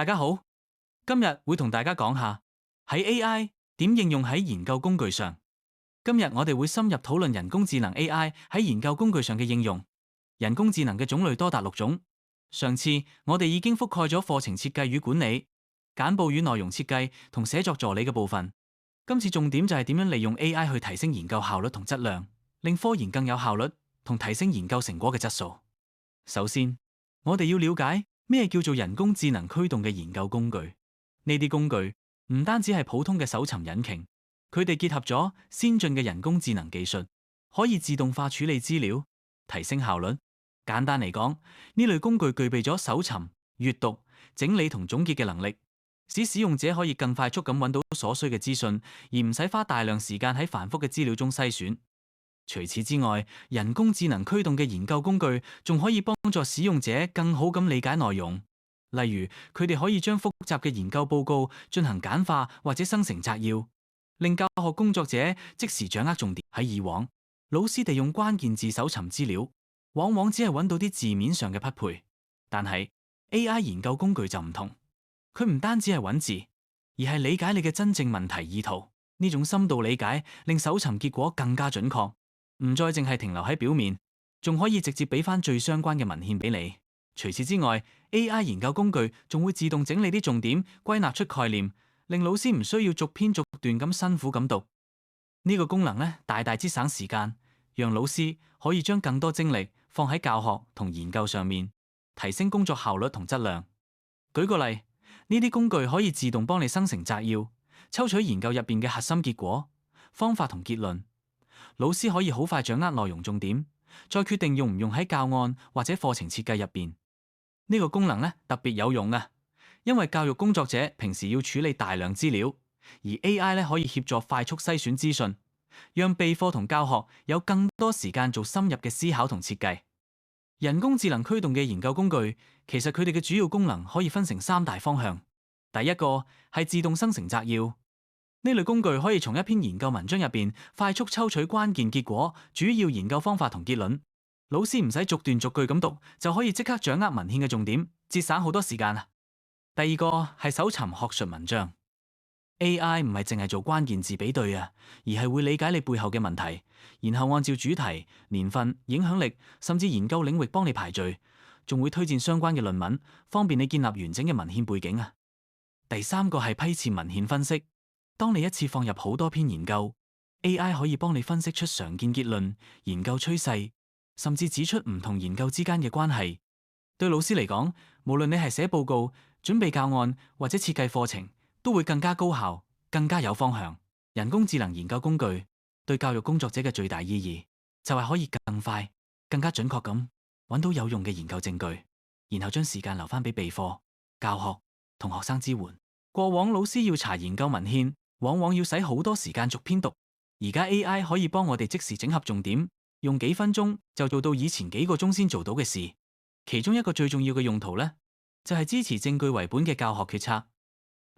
大家好，今日會同大家講下喺 AI 點應用喺研究工具上。今日我哋會深入討論人工智能 AI 喺研究工具上嘅應用。人工智能嘅種類多達6種。上次我哋已經覆蓋咗課程設計與管理、簡報與內容設計同寫作助理嘅部分。今次重點就係點樣利用 AI 去提升研究效率同質量，令科研更有效率同提升研究成果嘅質素。首先，我哋要了解咩叫做人工智能驅動嘅研究工具。呢啲工具唔單止係普通嘅搜尋引擎，佢哋結合咗先進嘅人工智能技術，可以自動化處理資料，提升效率。簡單嚟講，呢類工具具備咗搜尋、閱讀、整理同總結嘅能力，使使用者可以更快速咁揾到所需嘅資訊，而唔使花大量時間喺繁複嘅資料中篩選。除此之外，人工智能驅動嘅研究工具仲可以幫助使用者更好咁理解內容。例如，佢哋可以將複雜嘅研究報告進行簡化或者生成摘要，令教學工作者即時掌握重點。喺以往，老師哋用關鍵字搜尋資料，往往只係揾到啲字面上嘅匹配。但係 AI 研究工具就唔同，佢唔單止係揾字，而係理解你嘅真正問題意圖。呢種深度理解令搜尋結果更加準確，唔再淨係停留喺表面，仲可以直接俾翻最相關嘅文獻俾你。除此之外， AI 研究工具仲會自動整理啲重點，歸納出概念，令老師唔需要逐篇逐段咁辛苦咁讀。呢個功能呢，大大節省時間，讓老師可以將更多精力放喺教學同研究上面，提升工作效率同質量。舉個例，呢啲工具可以自動幫你生成摘要，抽取研究入邊嘅核心結果、方法同結論。老師可以好快掌握內容重點，再決定用唔用喺教案或者課程設計入邊。呢個功能呢，特別有用啊，因為教育工作者平時要處理大量資料，而 AI 呢可以協助快速篩選資訊，讓備課同教學有更多時間做深入嘅思考同設計。人工智能驅動嘅研究工具，其實佢哋嘅主要功能可以分成3大方向。第一個係自動生成摘要，呢類工具可以從一篇研究文章入邊快速抽取關鍵結果、主要研究方法同結論。老師唔使逐段逐句咁讀，就可以即刻掌握文獻嘅重點，節省好多時間啊！第二個係搜尋學術文章。AI 唔係淨係做關鍵字比對啊，而係會理解你背後嘅問題，然後按照主題、年份、影響力，甚至研究領域幫你排序，仲會推薦相關嘅論文，方便你建立完整嘅文獻背景啊！第三個係批次文獻分析。當你一次放入好多篇研究， AI 可以幫你分析出常見結論、研究趨勢，甚至指出唔同研究之間嘅關係。對老師嚟講，無論你係寫報告、準備教案或者設計課程，都會更加高效、更加有方向。人工智能研究工具對教育工作者嘅最大意義，就係可以更快、更加準確咁揾到有用嘅研究證據，然後將時間留翻俾備課、教學同學生支援。過往老師要查研究文獻，往往要使好多時間逐篇讀，而家 AI 可以幫我哋即時整合重點，用幾分鐘就做到以前幾個鐘先做到嘅事。其中一個最重要嘅用途呢，就係支持證據為本嘅教學決策。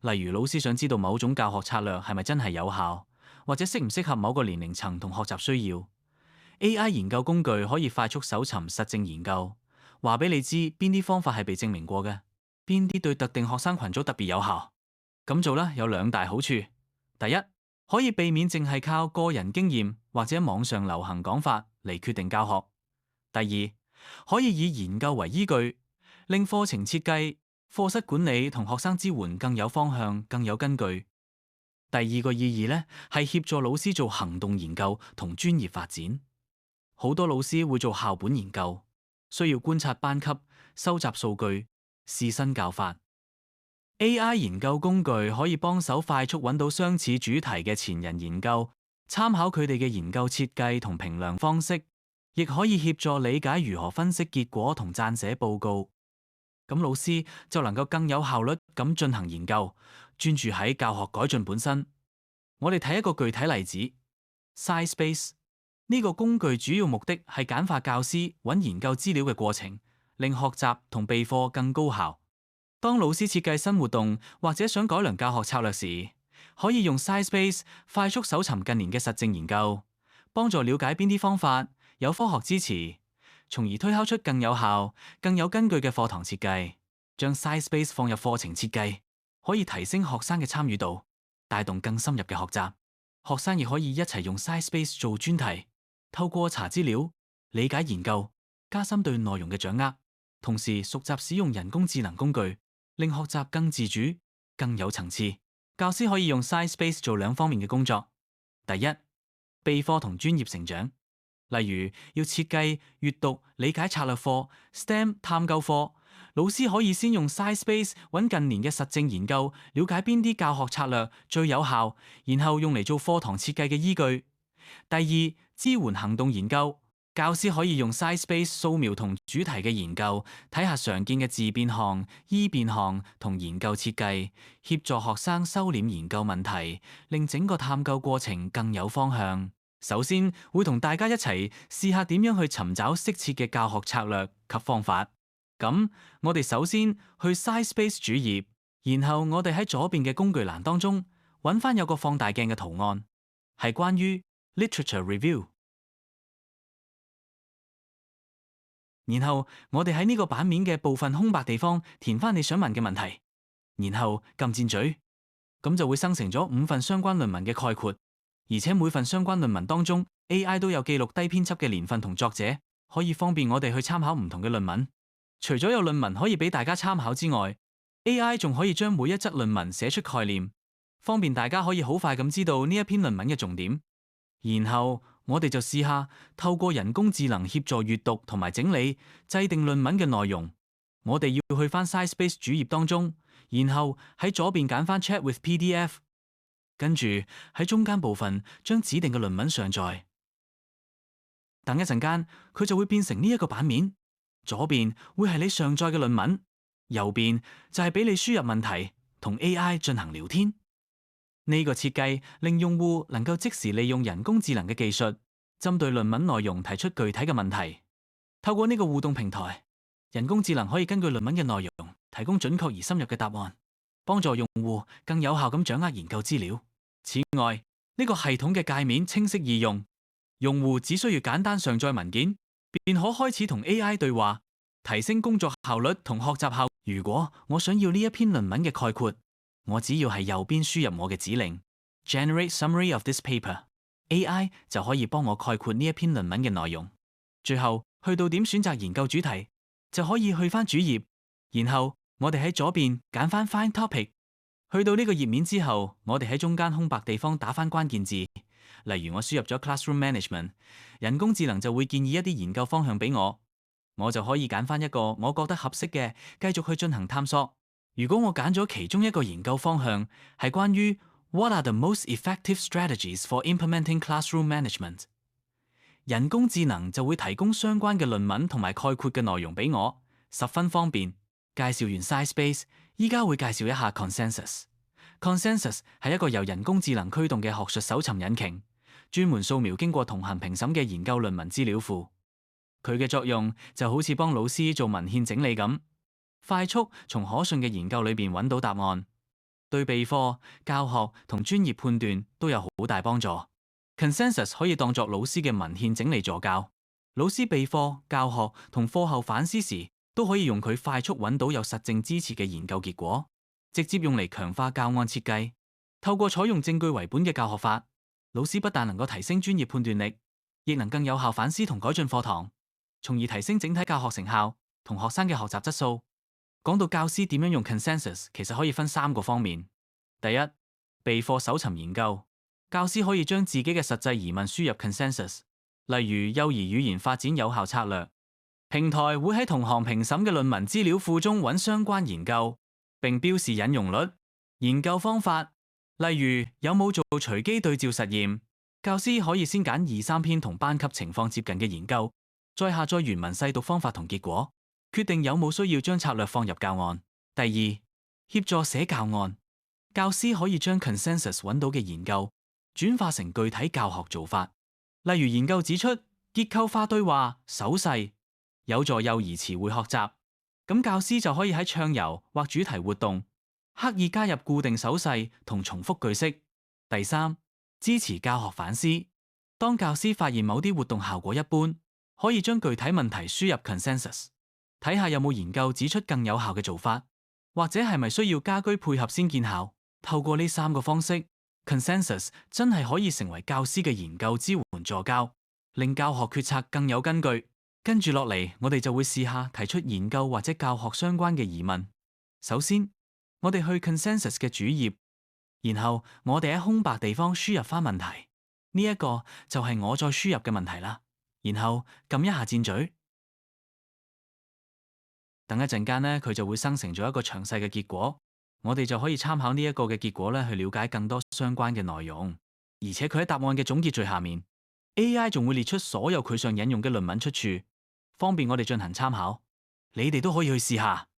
例如老師想知道某種教學策略係咪真係有效，或者適唔適合某個年齡層同學習需要， AI 研究工具可以快速搜尋實證研究，話俾你知邊啲方法係被證明過嘅，邊啲對特定學生群組特別有效。咁做呢，有2大好處。第一，可以避免淨係靠個人經驗或者網上流行講法嚟決定教學。第二，可以以研究為依據，令課程設計、課室管理同學生支援更有方向、更有根據。第二個意義呢，係協助老師做行動研究同專業發展。好多老師會做校本研究，需要觀察班級、收集數據、試新教法。AI 研究工具可以幫手快速揾到相似主題嘅前人研究，參考佢哋嘅研究設計同評量方式，亦可以協助理解如何分析結果同撰寫報告。咁老師就能夠更有效率咁進行研究，專注喺教學改進本身。我哋睇一個具體例子 ，SciSpace 呢個工具主要目的係簡化教師揾研究資料嘅過程，令學習同備課更高效。當老師設計新活動或者想改良教學策略時，可以用 SciSpace 快速搜尋近年嘅實證研究，幫助了解邊啲方法有科學支持，從而推敲出更有效、更有根據嘅課堂設計。將 SciSpace 放入課程設計，可以提升學生嘅參與度，帶動更深入嘅學習。學生亦可以一齊用 SciSpace 做專題，透過查資料、理解研究，加深對內容嘅掌握，同時熟習使用人工智能工具，令學習更自主、更有層次。教師可以用 SciSpace 做兩方面嘅工作：第一，備課同專業成長，例如要設計、閱讀、理解策略課、STEM 探究課，老師可以先用 SciSpace 揾近年嘅實證研究，了解邊啲教學策略最有效，然後用嚟做課堂設計嘅依據。第二，支援行動研究，教師可以用 SciSpace 掃描同主題嘅研究，睇下常見嘅自變項、依變項同研究設計，協助學生收斂研究問題，令整個探究過程更有方向。首先會同大家一齊試下點樣去尋找適切嘅教學策略及方法。咁我哋首先去 SciSpace 主頁，然後我哋喺左邊嘅工具欄當中揾翻有個放大鏡嘅圖案，係關於 Literature Review。然後我哋喺呢個版面嘅部分空白地方填翻你想問嘅問題，然後撳箭嘴，咁就會生成咗5份相關論文嘅概括。而且每份相關論文當中 ，AI 都有記錄低編輯嘅年份同作者，可以方便我哋去參考唔同嘅論文。除咗有論文可以俾大家參考之外， AI 仲可以將每一則論文寫出概念，方便大家可以好快咁知道呢一篇論文嘅重點。然後我哋就試下透過人工智能協助閱讀同埋整理、制定論文嘅內容。我哋要去翻 SciSpace 主頁當中，然後喺左邊揀翻 Chat with PDF。跟住喺中間部分將指定嘅論文上載，等一陣間佢就會變成呢一個版面。左邊會係你上載嘅論文，右邊就係俾你輸入問題同 AI 進行聊天。呢個設計令用戶能夠即時利用人工智能嘅技術，針對論文內容提出具體嘅問題。透過呢個互動平台，人工智能可以根據論文嘅內容提供準確而深入嘅答案，幫助用戶更有效咁掌握研究資料。此外，呢個系統嘅界面清晰易用，用戶只需要簡單上載文件，便可開始同 AI 對話，提升工作效率同學習效。如果我想要呢一篇論文嘅概括，我只要係右邊輸入我嘅指令 Generate Summary of this paper，AI 就可以幫我概括呢一篇論文嘅內容。最後去到點選擇研究主題，就可以去翻主頁，然後我哋喺左邊揀翻 Find Topic。去到呢個頁面之後，我哋喺中間空白地方打返關鍵字，例如我輸入咗 Classroom Management， 人工智能就會建議一啲研究方向俾我，我就可以揀返一個我覺得合適嘅，繼續去進行探索。如果我揀咗其中一個研究方向係關於 What are the most effective strategies for implementing classroom management， 人工智能就會提供相關嘅論文同埋概括嘅內容俾我，十分方便。介紹完 SciSpace， 依家會介紹一下 Consensus。Consensus 係一個由人工智能驅動嘅學術搜尋引擎，專門掃描經過同行評審嘅研究論文資料庫。佢嘅作用就好似幫老師做文獻整理咁，快速從可信嘅研究裏邊揾到答案，對備課、教學同專業判斷都有好大幫助。Consensus 可以當作老師嘅文獻整理助教，老師備課、教學同課後反思時，都可以用佢快速揾到有實證支持嘅研究結果，直接用嚟強化教案設計。透過採用證據為本嘅教學法，老師不但能夠提升專業判斷力，亦能更有效反思同改進課堂，從而提升整體教學成效同學生嘅學習質素。講到教師點樣用 Consensus， 其實可以分3個方面。第一，備課搜尋研究，教師可以將自己嘅實際疑問輸入 Consensus， 例如幼兒語言發展有效策略。平台會喺同行評審嘅論文資料庫中揾相關研究，並標示引用率、研究方法，例如有冇做隨機對照實驗。教師可以先揀2-3篇同班級情況接近嘅研究，再下載原文細讀方法同結果，決定有冇需要將策略放入教案。第二，協助寫教案，教師可以將 Consensus 揾到嘅研究轉化成具體教學做法，例如研究指出結構化對話、手勢有助幼兒詞彙學習，咁教師就可以喺暢遊或主題活動刻意加入固定手勢同重複句式。第三，支持教學反思，當教師發現某啲活動效果一般，可以將具體問題輸入 Consensus， 睇下有冇研究指出更有效嘅做法，或者係咪需要家居配合先見效？透過呢3個方式，Consensus 真係可以成為教師嘅研究支援助教，令教學決策更有根據。跟住落嚟，我哋就會試下提出研究或者教學相關嘅疑問。首先，我哋去 Consensus 嘅主頁，然後我哋喺空白地方輸入翻問題。呢一個就係我再輸入嘅問題啦。然後撳一下箭嘴，等一陣間呢，佢就會生成咗一個詳細嘅結果。我哋就可以參考呢一個嘅結果咧，去了解更多相關嘅內容。而且佢喺答案嘅總結最下面，AI 仲會列出所有佢想引用嘅論文出處，方便我哋進行參考。你哋都可以去試下。